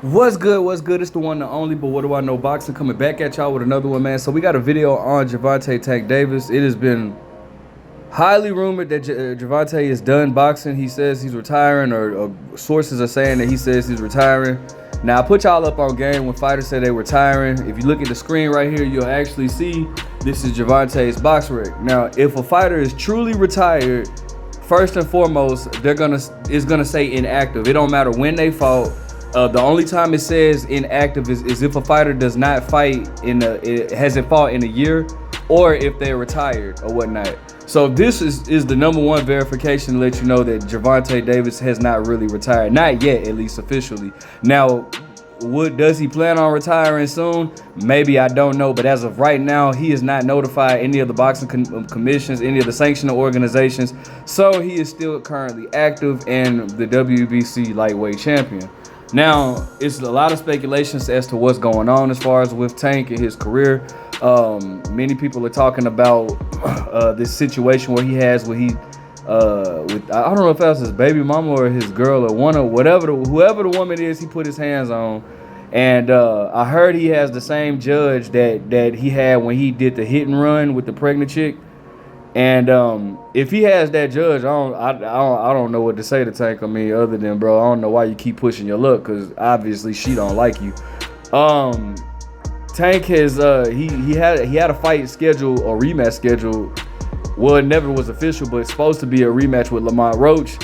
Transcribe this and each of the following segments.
What's good? What's good? It's the one, the only, but what do I know? Boxing coming back at y'all with another one, man. So we got a video on Gervonta Tank Davis. It has been highly rumored that Gervonta is done boxing. He says he's retiring, or sources are saying that he says he's retiring. Now I put y'all up on game when fighters say they're retiring. If you look at the screen right here, you'll actually see this is Gervonta's box rig. Now, if a fighter is truly retired, first and foremost, it's gonna say inactive. It don't matter when they fought. The only time it says inactive is if a fighter does not fight it hasn't fought in a year, or if they're retired or whatnot. So this is the number one verification to let you know that Gervonta Davis has not really retired, not yet, at least officially. Now, does he plan on retiring soon? Maybe, I don't know. But as of right now, he has not notified any of the boxing commissions, any of the sanctioning organizations. So he is still currently active and the WBC lightweight champion. Now, it's a lot of speculations as to what's going on as far as with Tank and his career. Many people are talking about this situation where he has with I don't know if that was his baby mama or his girl or whoever the woman is he put his hands on. And I heard he has the same judge that he had when he did the hit and run with the pregnant chick. And if he has that judge, I don't know what to say to Tank. I mean, other than, bro, I don't know why you keep pushing your luck, because obviously she don't like you. Tank has he had a fight scheduled, a rematch scheduled. Well, it never was official, but it's supposed to be a rematch with Lamont Roach,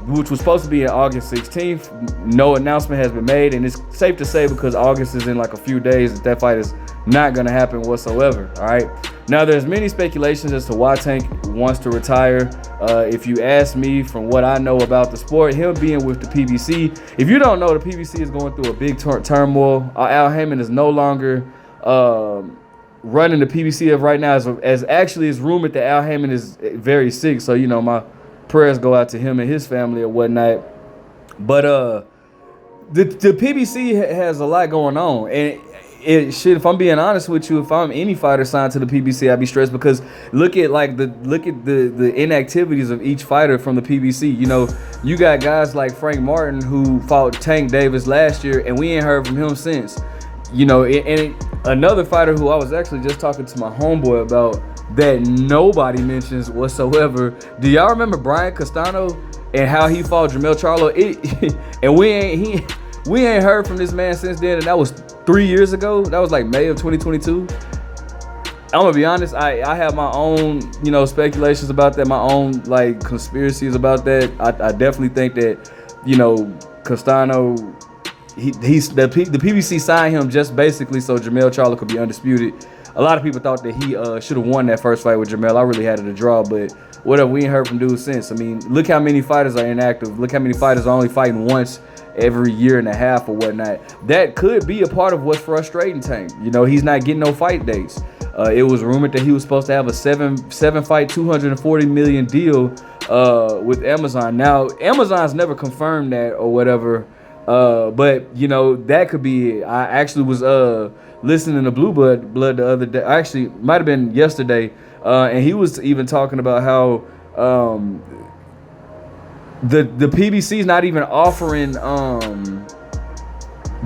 which was supposed to be on August 16th. No announcement has been made, and it's safe to say, because August is in like a few days, that fight is not going to happen whatsoever. All right. Now, there's many speculations as to why Tank wants to retire. If you ask me, from what I know about the sport, him being with the PBC. If you don't know, the PBC is going through a big turmoil. Al Haymon is no longer running the PBC of right now. As actually, it's rumored that Al Haymon is very sick. So, you know, my prayers go out to him and his family or whatnot. But the PBC has a lot going on, and if I'm being honest with you, if I'm any fighter signed to the PBC, I'd be stressed, because look at the inactivities of each fighter from the PBC. You know, you got guys like Frank Martin, who fought Tank Davis last year, and we ain't heard from him since. You know, and another fighter who I was actually just talking to my homeboy about that nobody mentions whatsoever. Do y'all remember Brian Castano and how he fought Jermell Charlo? And we ain't heard from this man since then, and that was 3 years ago. That was like May of 2022. I'm gonna be honest, I have my own, you know, speculations about that, my own like conspiracies about that. I definitely think that, you know, Castano, the PBC signed him just basically so Jermell Charlo could be undisputed. A lot of people thought that he should have won that first fight with Jermell. I really had it a draw, but whatever. We ain't heard from dude since. I mean, look how many fighters are inactive. Look how many fighters are only fighting once every year and a half or whatnot. That could be a part of what's frustrating Tank. You know, he's not getting no fight dates. It was rumored that he was supposed to have a seven fight, $240 million deal with Amazon. Now, Amazon's never confirmed that or whatever. But you know, that could be it. I actually was listening to Blue Blood the other day. Actually, might have been yesterday, and he was even talking about how the PBC is not even offering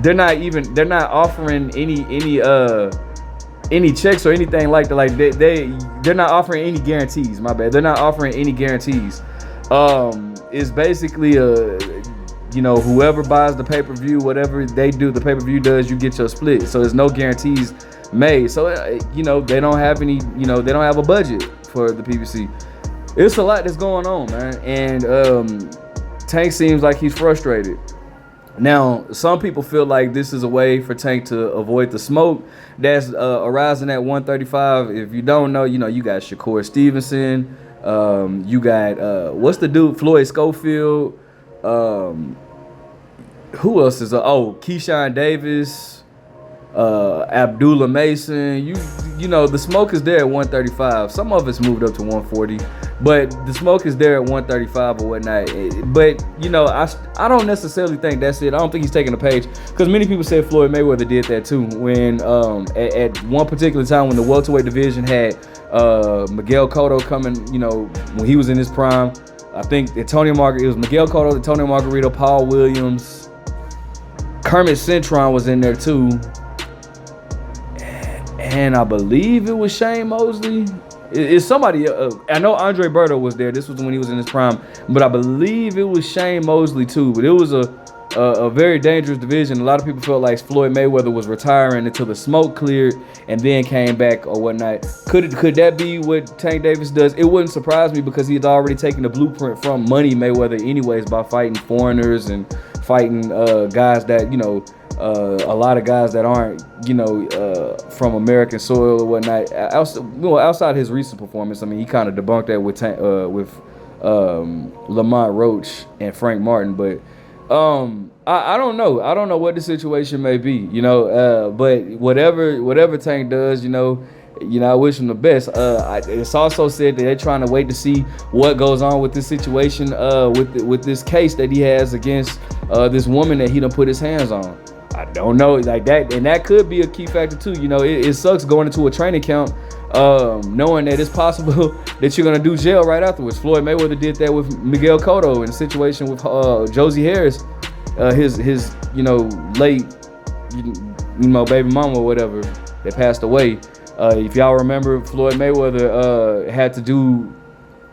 they're not offering any checks or anything like that. Like they're not offering any guarantees. My bad. They're not offering any guarantees. It's basically you know, whoever buys the pay-per-view, whatever they do, the pay-per-view does, you get your split. So there's no guarantees made. So, you know, they don't have any, you know, they don't have a budget for the PBC. It's a lot that's going on, man. And Tank seems like he's frustrated. Now, some people feel like this is a way for Tank to avoid the smoke that's arising at 135. If you don't know, you know, you got Shakur Stevenson. You got, what's the dude? Floyd Schofield. Who else is Keyshawn Davis, Abdullah Mason. You know, the smoke is there at 135. Some of it's moved up to 140, but the smoke is there at 135 or whatnot. But you know, I don't necessarily think that's it. I don't think he's taking a page, because many people said Floyd Mayweather did that too. When at one particular time when the welterweight division had Miguel Cotto coming, you know, when he was in his prime. I think it was Miguel Cotto, Antonio Margarito, Paul Williams. Kermit Cintron was in there too. And I believe it was Shane Mosley. It's somebody. I know Andre Berto was there. This was when he was in his prime, but I believe it was Shane Mosley too. But it was a very dangerous division. A lot of people felt like Floyd Mayweather was retiring until the smoke cleared and then came back or whatnot. Could that be what Tank Davis does? It wouldn't surprise me because he's already taken the blueprint from Money Mayweather anyways by fighting foreigners and fighting guys that, you know, a lot of guys that aren't, you know, from American soil or whatnot. Outside his recent performance, I mean, he kind of debunked that with Lamont Roach and Frank Martin. But I don't know. I don't know what the situation may be, you know. But whatever Tank does, you know, I wish him the best. It's also said that they're trying to wait to see what goes on with this situation, with this case that he has against this woman that he done put his hands on. I don't know, like that, and that could be a key factor too. You know, it sucks going into a training camp, knowing that it's possible that you're gonna do jail right afterwards. Floyd Mayweather did that with Miguel Cotto in a situation with Josie Harris, his you know late baby mama or whatever that passed away. If y'all remember, Floyd Mayweather had to do,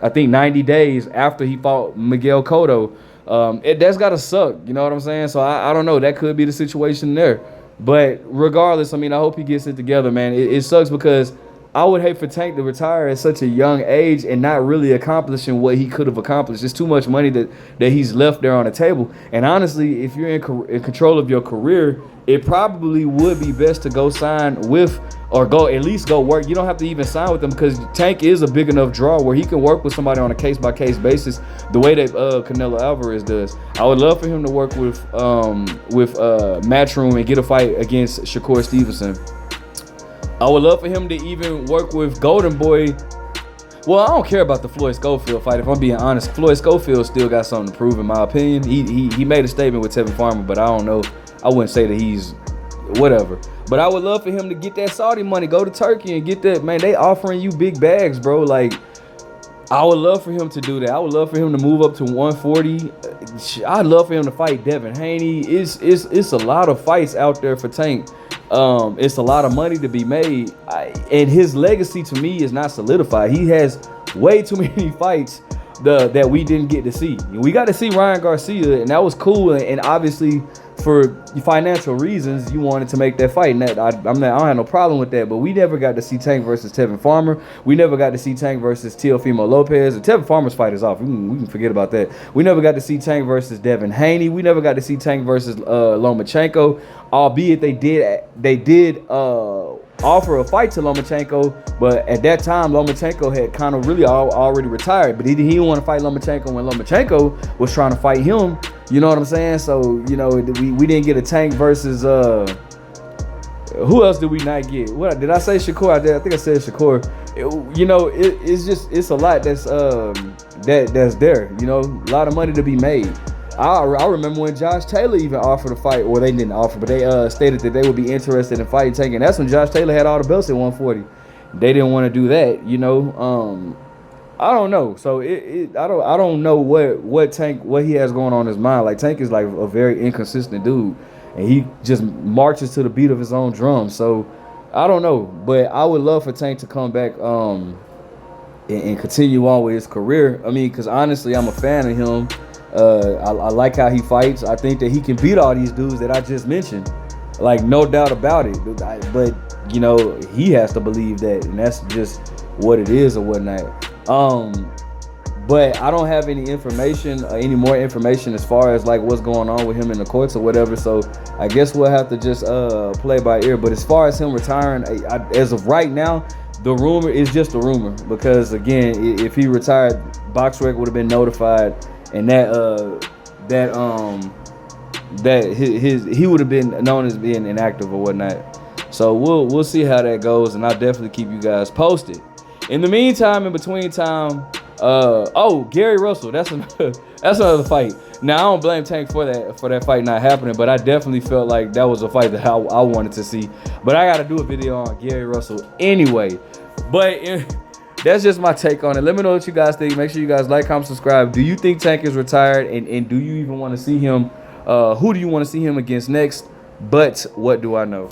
I think, 90 days after he fought Miguel Cotto. That's gotta suck, you know what I'm saying? So I don't know, that could be the situation there. But regardless, I mean, I hope he gets it together, man. It sucks because I would hate for Tank to retire at such a young age and not really accomplishing what he could have accomplished. It's too much money that he's left there on the table. And honestly, if you're in control of your career, it probably would be best to go sign with, or at least go work. You don't have to even sign with them because Tank is a big enough draw where he can work with somebody on a case-by-case basis the way that Canelo Alvarez does. I would love for him to work with Matchroom and get a fight against Shakur Stevenson. I would love for him to even work with Golden Boy. Well, I don't care about the Floyd Schofield fight. If I'm being honest, Floyd Schofield still got something to prove, in my opinion. He made a statement with Tevin Farmer, but I don't know. I wouldn't say that he's whatever. But I would love for him to get that Saudi money, go to Turkey and get that. Man, they offering you big bags, bro. Like, I would love for him to do that. I would love for him to move up to 140. I'd love for him to fight Devin Haney. It's a lot of fights out there for Tank. It's a lot of money to be made, and his legacy to me is not solidified. He has way too many fights that we didn't get to see. We got to see Ryan Garcia, and that was cool. And obviously, for financial reasons, you wanted to make that fight, and I don't have no problem with that. But we never got to see Tank versus Tevin Farmer. We never got to see Tank versus Teofimo Lopez. And Tevin Farmer's fight is off. We can forget about that. We never got to see Tank versus Devin Haney. We never got to see Tank versus Lomachenko. Albeit they did offer a fight to Lomachenko, but at that time Lomachenko had kind of really already retired. But he didn't want to fight Lomachenko when Lomachenko was trying to fight him. You know what I'm saying? So, you know, we didn't get a Tank versus who else did we not get? What did I say? Shakur? I think I said Shakur. It's a lot that's there. You know, a lot of money to be made. I remember when Josh Taylor even offered a fight, or they didn't offer, but they stated that they would be interested in fighting Tank, and that's when Josh Taylor had all the belts at 140. They didn't want to do that, you know. I don't know. So I don't know what Tank, what he has going on in his mind. Like, Tank is like a very inconsistent dude, and he just marches to the beat of his own drum. So I don't know, but I would love for Tank to come back and continue on with his career. I mean, because honestly, I'm a fan of him. I like how he fights. I think that he can beat all these dudes that I just mentioned, like, no doubt about it. But you know, he has to believe that, and that's just what it is or whatnot. But I don't have any information, any more information as far as like what's going on with him in the courts or whatever. So I guess we'll have to just play by ear. But as far as him retiring, as of right now, the rumor is just a rumor, because again, if he retired, BoxRec would have been notified. And he would have been known as being inactive or whatnot. So we'll see how that goes, and I'll definitely keep you guys posted. In the meantime, in between time, Gary Russell, that's another fight. Now I don't blame Tank for that fight not happening, but I definitely felt like that was a fight that I wanted to see. But I got to do a video on Gary Russell anyway. But that's just my take on it. Let me know what you guys think. Make sure you guys like, comment, subscribe. Do you think Tank is retired? And do you even want to see him Who do you want to see him against next? But what do I know?